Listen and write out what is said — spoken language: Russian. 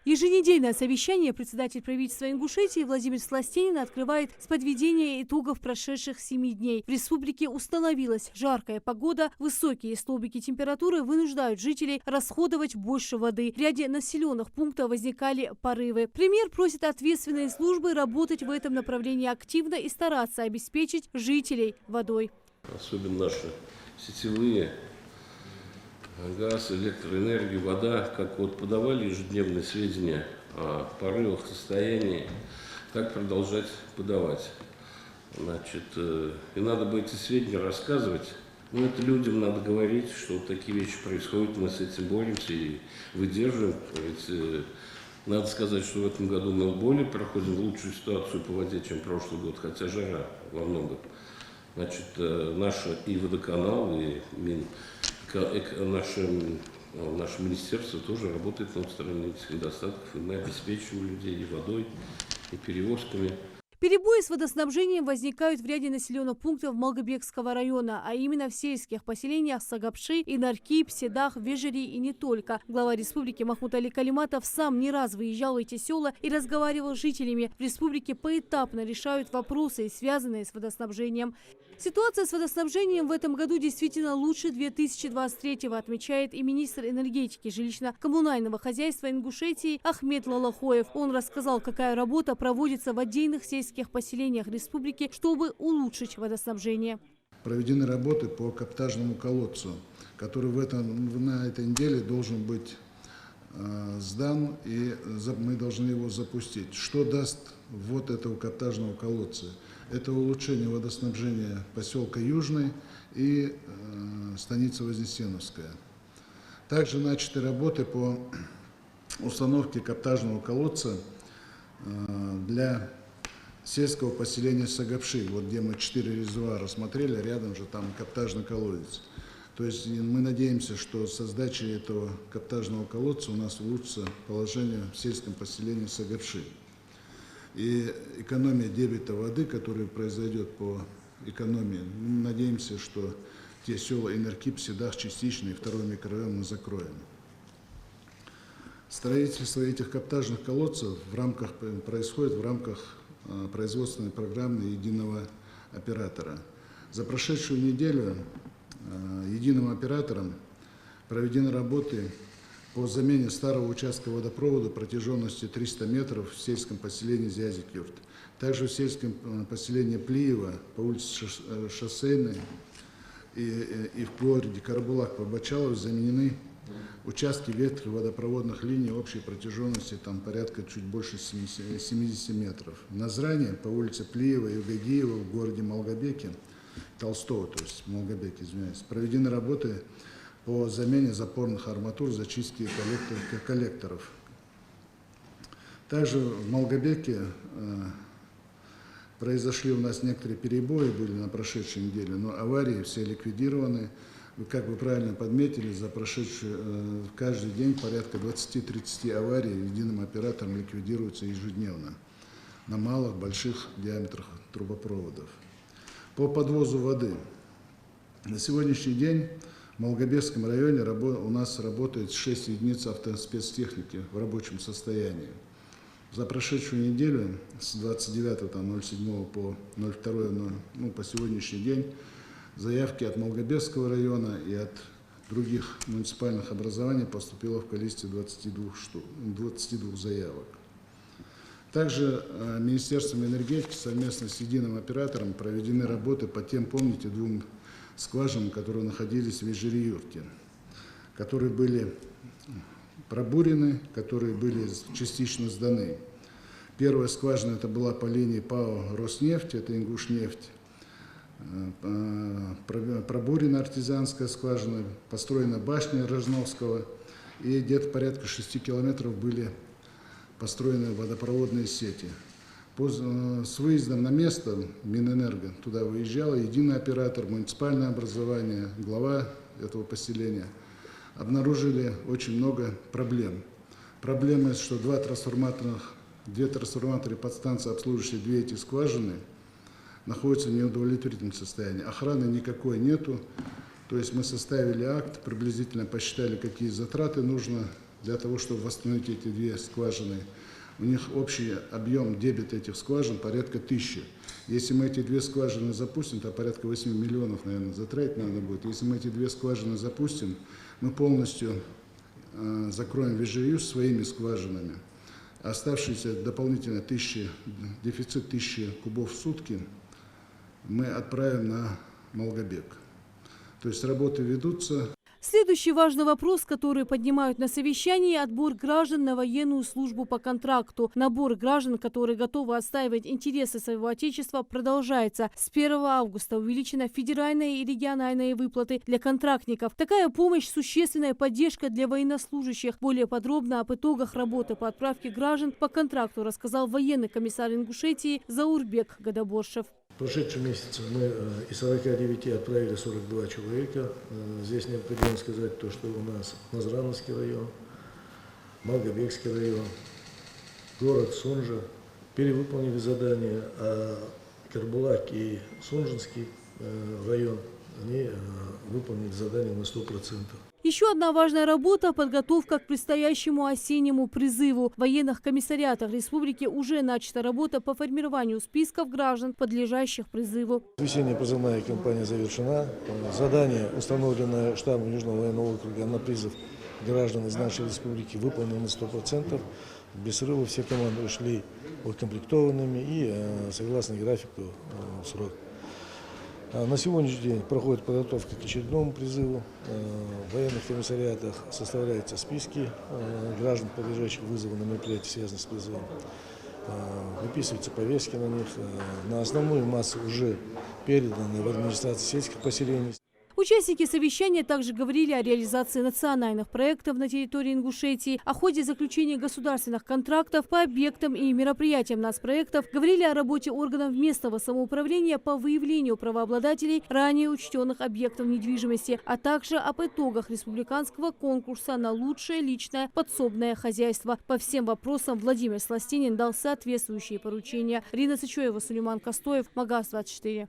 Еженедельное совещание председатель правительства Ингушетии Владимир Сластенин открывает с подведения итогов прошедших 7 дней. В республике установилась жаркая погода, высокие столбики температуры вынуждают жителей расходовать больше воды. В ряде населенных пунктов возникали порывы. Премьер просит ответственные службы работать в этом направлении активно и стараться обеспечить жителей водой. Особенно наши сетевые. Газ, электроэнергия, вода, как вот подавали ежедневные сведения о порывах, состоянии, так продолжать подавать. Значит, и надо бы эти сведения рассказывать. Ну, это людям надо говорить, что вот такие вещи происходят, мы с этим боремся и выдерживаем. Ведь надо сказать, что в этом году мы более проходим лучшую ситуацию по воде, чем прошлый год, хотя жара во многом. Значит, наше и водоканал, и наше министерство тоже работает на устранение этих недостатков, и мы обеспечиваем людей и водой, и перевозками. Перебои с водоснабжением возникают в ряде населенных пунктов Малгобекского района, а именно в сельских поселениях Сагапши, Инаркип, Седах, Вежери и не только. Глава республики Махмуд Али Калиматов сам не раз выезжал в эти села и разговаривал с жителями. В республике поэтапно решают вопросы, связанные с водоснабжением. Ситуация с водоснабжением в этом году действительно лучше 2023-го, отмечает и министр энергетики жилищно-коммунального хозяйства Ингушетии Ахмед Лалахоев. Он рассказал, какая работа проводится в отдельных сельских поселениях республики, чтобы улучшить водоснабжение. Проведены работы по каптажному колодцу, который на этой неделе должен быть сдан, и мы должны его запустить. Что даст ввод этого каптажного колодца? Это улучшение водоснабжения поселка Южный и станицы Вознесеновская. Также начаты работы по установке каптажного колодца для сельского поселения Сагапши, вот где мы 4 резервуара смотрели, рядом же там каптажный колодец. То есть мы надеемся, что с сдачей этого каптажного колодца у нас улучшится положение в сельском поселении Сагапши. И экономия дебита воды, которая произойдет по экономии, мы надеемся, что те села Инаркип, Седах частично и второй микрорайон мы закроем. Строительство этих каптажных колодцев происходит в рамках производственной программы единого оператора. За прошедшую неделю единым оператором проведены работы по замене старого участка водопровода протяженностью 300 метров в сельском поселении Зязик-Юрт. Также в сельском поселении Плиево по улице Шоссейной и в городе Карабулак-Побачалов заменены участки ветхих водопроводных линий общей протяженностью там порядка чуть больше 70 метров. В Назране по улице Плиева и Угадиева в городе Малгобеке, Толстого, то есть Малгобеке, извиняюсь, проведены работы по замене запорных арматур, зачистке коллекторов. Также в Малгобеке произошли у нас некоторые перебои, были на прошедшей неделе, но аварии все ликвидированы. Как вы правильно подметили, за прошедшую каждый день порядка 20-30 аварий единым оператором ликвидируются ежедневно на малых, больших диаметрах трубопроводов. По подвозу воды. На сегодняшний день в Малгобекском районе у нас работает 6 единиц автоспецтехники в рабочем состоянии. За прошедшую неделю с 29.07 по 02.00, по сегодняшний день заявки от Малгобекского района и от других муниципальных образований поступило в количестве 22 заявок. Также Министерством энергетики совместно с единым оператором проведены работы по тем, помните, 2 скважинам, которые находились в Вежери-Юрте, которые были пробурены, которые были частично сданы. Первая скважина это была по линии ПАО «Роснефть», это Ингушнефть. Пробурена артезианская скважина, построена башня Рожновского, и где-то порядка 6 километров были построены водопроводные сети. С выездом на место Минэнерго туда выезжал единый оператор, муниципальное образование, глава этого поселения. Обнаружили очень много проблем. Проблема, что две трансформаторные подстанции, обслуживающие 2 эти скважины, находятся в неудовлетворительном состоянии. Охраны никакой нету. То есть мы составили акт, приблизительно посчитали, какие затраты нужно для того, чтобы восстановить эти две скважины. У них общий объем дебита этих скважин порядка 1000. Если мы эти две скважины запустим, то порядка 8 миллионов, наверное, затратить надо будет. Если мы эти две скважины запустим, мы полностью закроем ВЖЮ своими скважинами. Оставшиеся дополнительно дефицит 1000 кубов в сутки мы отправим на Малгобек. То есть работы ведутся. Следующий важный вопрос, который поднимают на совещании – отбор граждан на военную службу по контракту. Набор граждан, которые готовы отстаивать интересы своего отечества, продолжается. С 1 августа увеличена федеральная и региональные выплаты для контрактников. Такая помощь – существенная поддержка для военнослужащих. Более подробно об итогах работы по отправке граждан по контракту рассказал военный комиссар Ингушетии Заурбек Гадаборшев. В прошедшем месяце мы из 49 отправили 42 человека. Здесь необходимо сказать то, что у нас Назрановский район, Малгобекский район, город Сунжа перевыполнили задание, а Карбулак и Сунжинский район они выполнили задание на 100%. Еще одна важная работа – подготовка к предстоящему осеннему призыву. В военных комиссариатах республики уже начата работа по формированию списков граждан, подлежащих призыву. Весенняя призывная кампания завершена. Задание, установленное штабом Южного военного округа на призыв граждан из нашей республики, выполнено на 100%. Без срыва все команды ушли укомплектованными и согласно графику в срок. На сегодняшний день проходит подготовка к очередному призыву. В военных комиссариатах составляются списки граждан, подлежащих вызову на мероприятия, связанные с призывом. Выписываются повестки на них. На основную массу уже переданы в администрации сельских поселений. Участники совещания также говорили о реализации национальных проектов на территории Ингушетии, о ходе заключения государственных контрактов по объектам и мероприятиям нацпроектов, говорили о работе органов местного самоуправления по выявлению правообладателей ранее учтенных объектов недвижимости, а также об итогах республиканского конкурса на лучшее личное подсобное хозяйство. По всем вопросам Владимир Сластенин дал соответствующие поручения. Рина Сычоева, Сулейман Костоев, Магаз 24.